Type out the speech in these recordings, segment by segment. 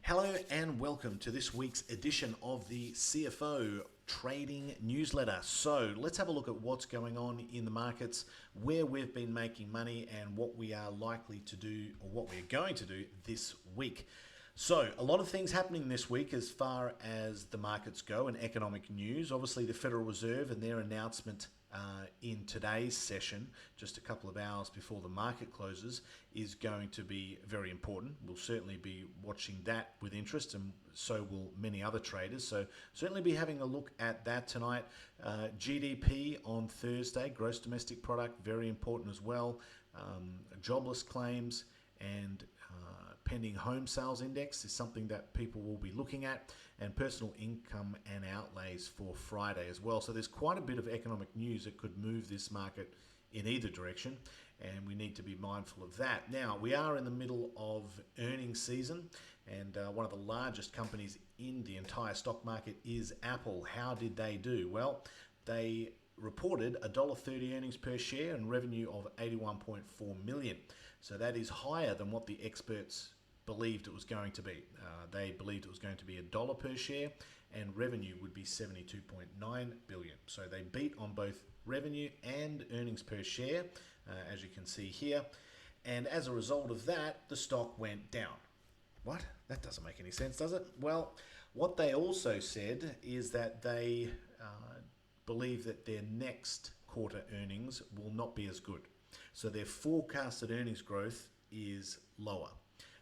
Hello and welcome to this week's edition of the CFO Trading Newsletter. So let's have a look at what's going on in the markets, where we've been making money and what we are likely to do or what we're going to do this week. So a lot of things happening this week as far as the markets go and economic news. Obviously the Federal Reserve and their announcement in today's session, just a couple of hours before the market closes, is going to be very important. We'll certainly be watching that with interest, and so will many other traders. So certainly be having a look at that tonight. GDP on Thursday, gross domestic product, very important as well. Jobless claims and pending home sales index is something that people will be looking at, and personal income and outlays for Friday as well. So there's quite a bit of economic news that could move this market in either direction, and we need to be mindful of that. Now, we are in the middle of earnings season, and one of the largest companies in the entire stock market is Apple. How did they do? Well, they reported $1.30 earnings per share and revenue of $81.4 million. So that is higher than what the experts believed it was going to be. They believed it was going to be $1 per share and revenue would be $72.9 billion. So they beat on both revenue and earnings per share, as you can see here. And as a result of that, the stock went down. What? That doesn't make any sense, does it? Well, what they also said is that they believe that their next quarter earnings will not be as good. So their forecasted earnings growth is lower.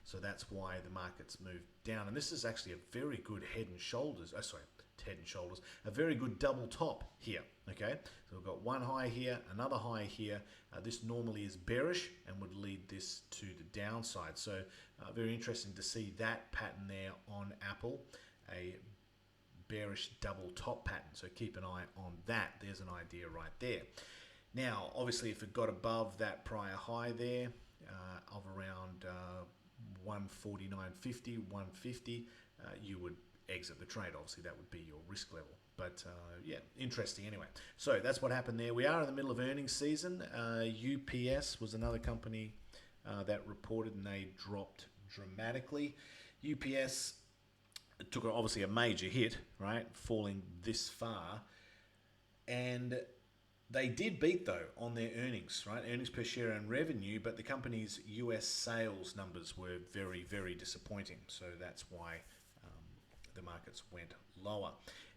So that's why the markets moved down. And this is actually a very good head and shoulders, a very good double top here, okay? So we've got one high here, another high here. This normally is bearish and would lead this to the downside. So very interesting to see that pattern there on Apple, a bearish double top pattern. So keep an eye on that. There's an idea right there. Now, obviously, if it got above that prior high there of around 149.50, 150, you would exit the trade. Obviously, that would be your risk level. But yeah, interesting anyway. So that's what happened there. We are in the middle of earnings season. UPS was another company that reported, and they dropped dramatically. UPS took obviously a major hit, right, falling this far, and they did beat though on their earnings, right, earnings per share and revenue, but the company's US sales numbers were very, very disappointing. So that's why the markets went lower.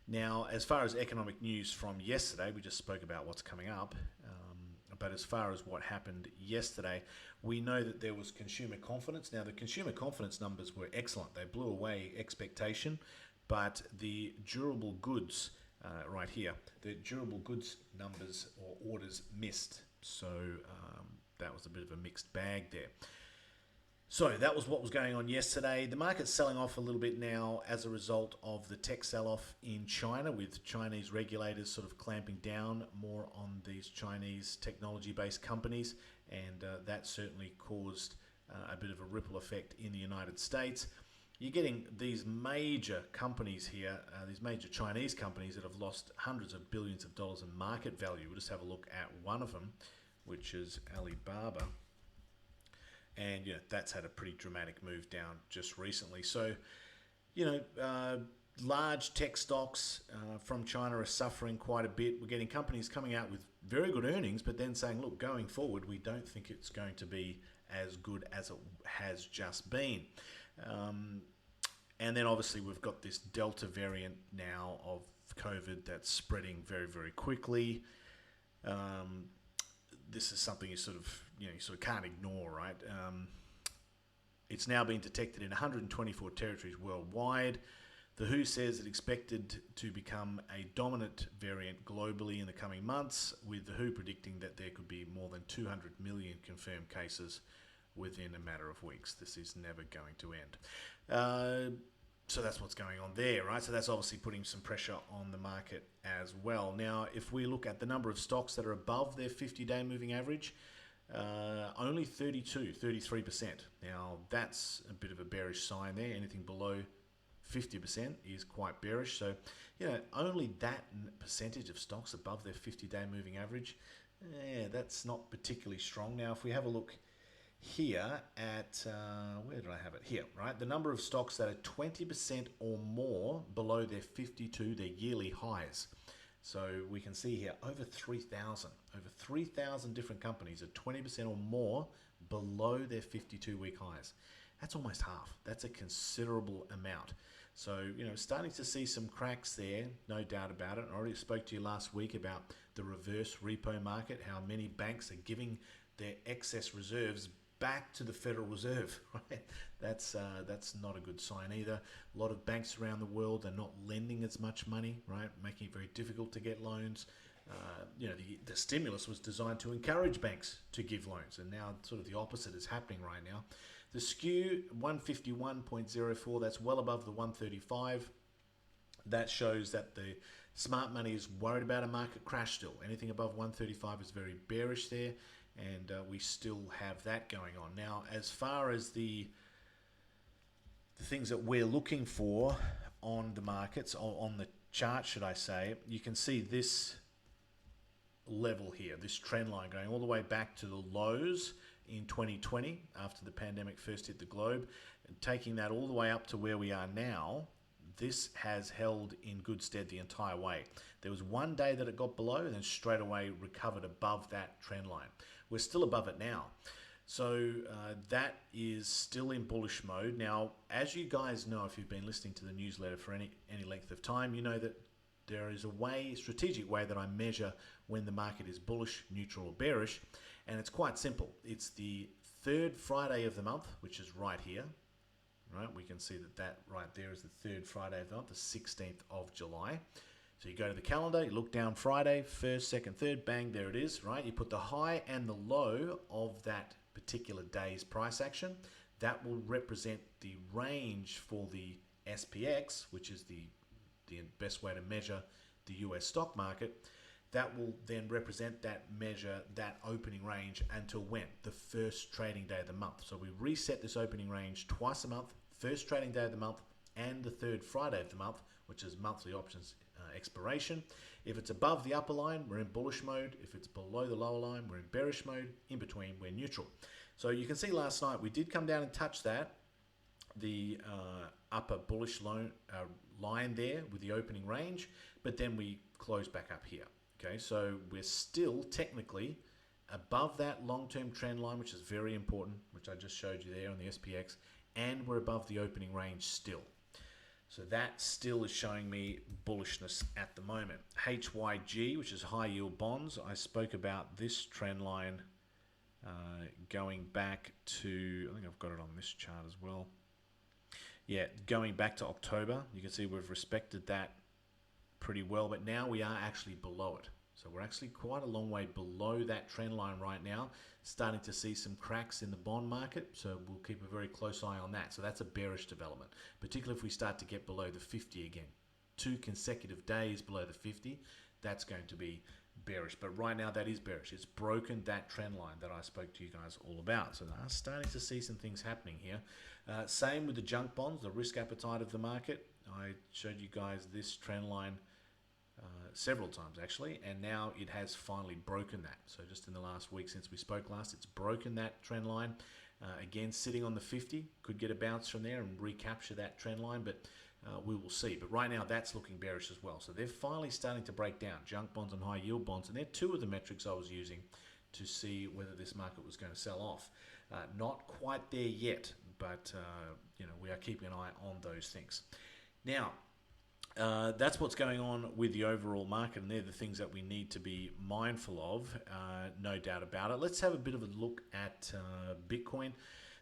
Now, as far as economic news from yesterday, we just spoke about what's coming up, but as far as what happened yesterday, we know that there was consumer confidence. Now, the consumer confidence numbers were excellent. They blew away expectation, but the durable goods, right here, the durable goods numbers or orders missed. So that was a bit of a mixed bag there. So that was what was going on yesterday. The market's selling off a little bit now as a result of the tech sell-off in China, with Chinese regulators sort of clamping down more on these Chinese technology-based companies, and that certainly caused a bit of a ripple effect in the United States. You're getting these major companies here, these major Chinese companies that have lost hundreds of billions of dollars in market value. We'll just have a look at one of them, which is Alibaba. And that's had a pretty dramatic move down just recently. So, large tech stocks from China are suffering quite a bit. We're getting companies coming out with very good earnings, but then saying, look, going forward, we don't think it's going to be as good as it has just been. And then obviously we've got this Delta variant now of COVID that's spreading very, very quickly. This is something you sort of can't ignore, right? It's now been detected in 124 territories worldwide. The WHO says it expected to become a dominant variant globally in the coming months, with the WHO predicting that there could be more than 200 million confirmed cases within a matter of weeks. This is never going to end. So that's what's going on there, right? So that's obviously putting some pressure on the market as well. Now, if we look at the number of stocks that are above their 50-day moving average, only 33%. Now, that's a bit of a bearish sign there. Anything below 50% is quite bearish. So, only that percentage of stocks above their 50-day moving average, that's not particularly strong. Now, if we have a look here at, where did I have it? Here, right? The number of stocks that are 20% or more below their 52, their yearly highs. So we can see here over 3,000 different companies are 20% or more below their 52-week highs. That's almost half. That's a considerable amount. So, starting to see some cracks there, no doubt about it. I already spoke to you last week about the reverse repo market, how many banks are giving their excess reserves back to the Federal Reserve, right? That's not a good sign either. A lot of banks around the world are not lending as much money, right? Making it very difficult to get loans. The stimulus was designed to encourage banks to give loans, and now sort of the opposite is happening right now. The skew 151.04, that's well above the 135. That shows that the smart money is worried about a market crash still. Anything above 135 is very bearish there, and we still have that going on. Now, as far as the things that we're looking for on the markets, or on the chart, should I say, you can see this level here, this trend line going all the way back to the lows in 2020 after the pandemic first hit the globe, and taking that all the way up to where we are now. This has held in good stead the entire way. There was one day that it got below and then straight away recovered above that trend line. We're still above it now. So that is still in bullish mode. Now, as you guys know, if you've been listening to the newsletter for any length of time, you know that there is a strategic way that I measure when the market is bullish, neutral, or bearish. And it's quite simple. It's the third Friday of the month, which is right here. Right, we can see that right there is the third Friday of the month, the 16th of July. So you go to the calendar, you look down Friday, first, second, third, bang, there it is, right? You put the high and the low of that particular day's price action. That will represent the range for the SPX, which is the best way to measure the US stock market. That will then represent that opening range until when? The first trading day of the month. So we reset this opening range twice a month, first trading day of the month and the third Friday of the month, which is monthly options expiration. If it's above the upper line, we're in bullish mode. If it's below the lower line, we're in bearish mode. In between, we're neutral. So you can see last night we did come down and touch that, the upper bullish line there with the opening range, but then we closed back up here. Okay, so we're still technically above that long-term trend line, which is very important, which I just showed you there on the SPX, and we're above the opening range still. So that still is showing me bullishness at the moment. HYG, which is high yield bonds, I spoke about this trend line going back to, I think I've got it on this chart as well. Yeah, going back to October, you can see we've respected that pretty well, but now we are actually below it. So we're actually quite a long way below that trend line right now, starting to see some cracks in the bond market. So we'll keep a very close eye on that. So that's a bearish development, particularly if we start to get below the 50 again. 2 consecutive days below the 50, that's going to be bearish. But right now that is bearish. It's broken that trend line that I spoke to you guys all about. So I'm starting to see some things happening here. Same with the junk bonds, the risk appetite of the market. I showed you guys this trend line several times actually, and now it has finally broken that. So just in the last week since we spoke last, it's broken that trend line. Again, sitting on the 50, could get a bounce from there and recapture that trend line, but we will see. But right now that's looking bearish as well. So they're finally starting to break down, junk bonds and high yield bonds, and they're two of the metrics I was using to see whether this market was going to sell off. Not quite there yet, but we are keeping an eye on those things. Now, that's what's going on with the overall market, and they're the things that we need to be mindful of, no doubt about it. Let's have a bit of a look at Bitcoin.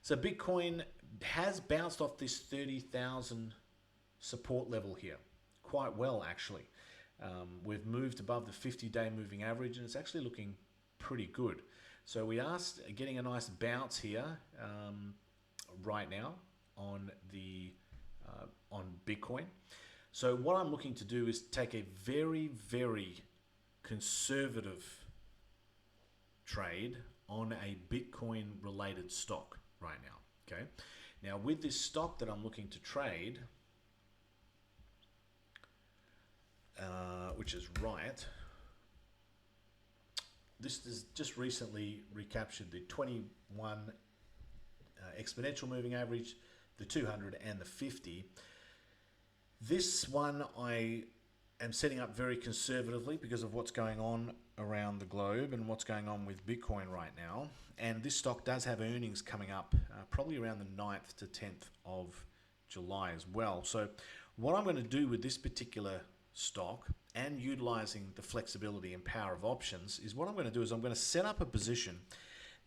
So Bitcoin has bounced off this 30,000 support level here quite well, actually. We've moved above the 50-day moving average, and it's actually looking pretty good. So we are getting a nice bounce here right now on Bitcoin. So what I'm looking to do is take a very, very conservative trade on a Bitcoin related stock right now. Okay. Now with this stock that I'm looking to trade, which is Riot, this has just recently recaptured the 21 exponential moving average, the 200 and the 50. This one I am setting up very conservatively because of what's going on around the globe and what's going on with Bitcoin right now. And this stock does have earnings coming up probably around the 9th to 10th of July as well. So what I'm going to do with this particular stock and utilizing the flexibility and power of options is what I'm going to do is I'm going to set up a position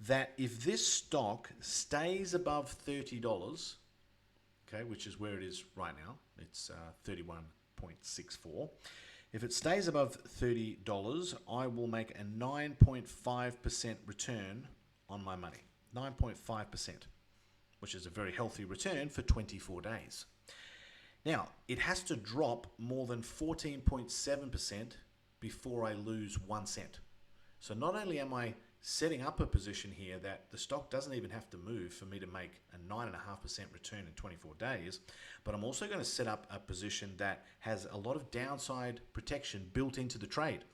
that if this stock stays above $30, okay, which is where it is right now, it's 31.64. If it stays above $30, I will make a 9.5% return on my money. 9.5%, which is a very healthy return for 24 days. Now, it has to drop more than 14.7% before I lose 1 cent. So not only am I setting up a position here that the stock doesn't even have to move for me to make a 9.5% return in 24 days, but I'm also going to set up a position that has a lot of downside protection built into the trade.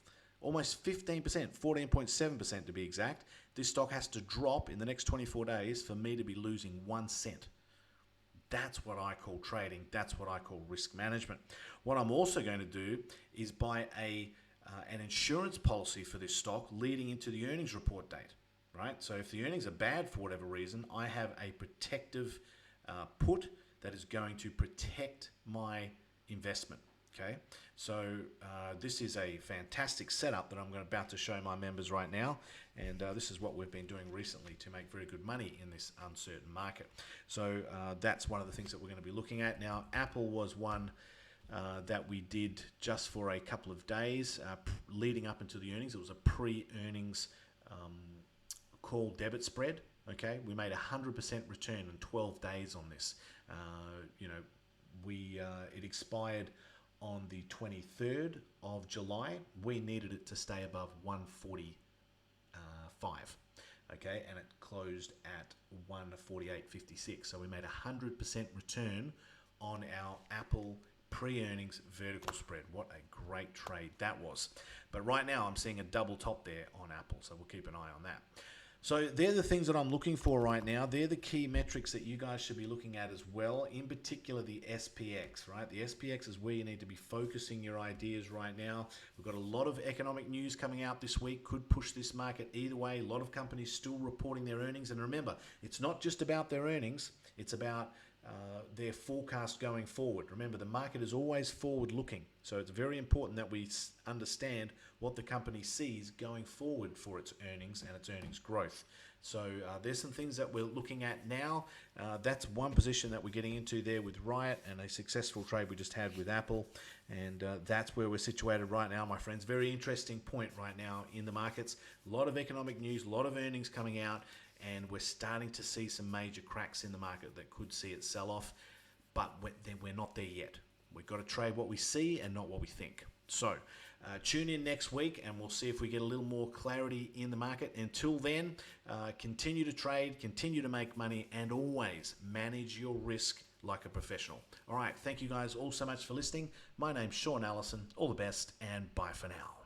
Almost 15%, 14.7% to be exact. This stock has to drop in the next 24 days for me to be losing 1 cent. That's what I call trading. That's what I call risk management. What I'm also going to do is buy an insurance policy for this stock leading into the earnings report date, right? So if the earnings are bad for whatever reason, I have a protective put that is going to protect my investment, okay? So this is a fantastic setup that I'm about to show my members right now, and this is what we've been doing recently to make very good money in this uncertain market. So that's one of the things that we're going to be looking at. Now, Apple was one that we did just for a couple of days leading up into the earnings. It was a pre-earnings call debit spread. Okay, we made 100% return in 12 days on this. It expired on the 23rd of July. We needed it to stay above 145. Okay, and it closed at 148.56. So we made 100% return on our Apple pre-earnings vertical spread. What a great trade that was. But right now I'm seeing a double top there on Apple, so we'll keep an eye on that. So they're the things that I'm looking for right now. They're the key metrics that you guys should be looking at as well, in particular the SPX, right? The SPX is where you need to be focusing your ideas right now. We've got a lot of economic news coming out this week, could push this market either way. A lot of companies still reporting their earnings, and remember, it's not just about their earnings, it's about their forecast going forward. Remember, the market is always forward looking, so it's very important that we understand what the company sees going forward for its earnings and its earnings growth. So there's some things that we're looking at now. That's one position that we're getting into there with Riot, and a successful trade we just had with Apple, and that's where we're situated right now, my friends. Very interesting point right now in the markets. A lot of economic news, a lot of earnings coming out, and we're starting to see some major cracks in the market that could see it sell off, but we're not there yet. We've got to trade what we see and not what we think. So tune in next week and we'll see if we get a little more clarity in the market. Until then, continue to trade, continue to make money, and always manage your risk like a professional. All right, thank you guys all so much for listening. My name's Allison. All the best, and bye for now.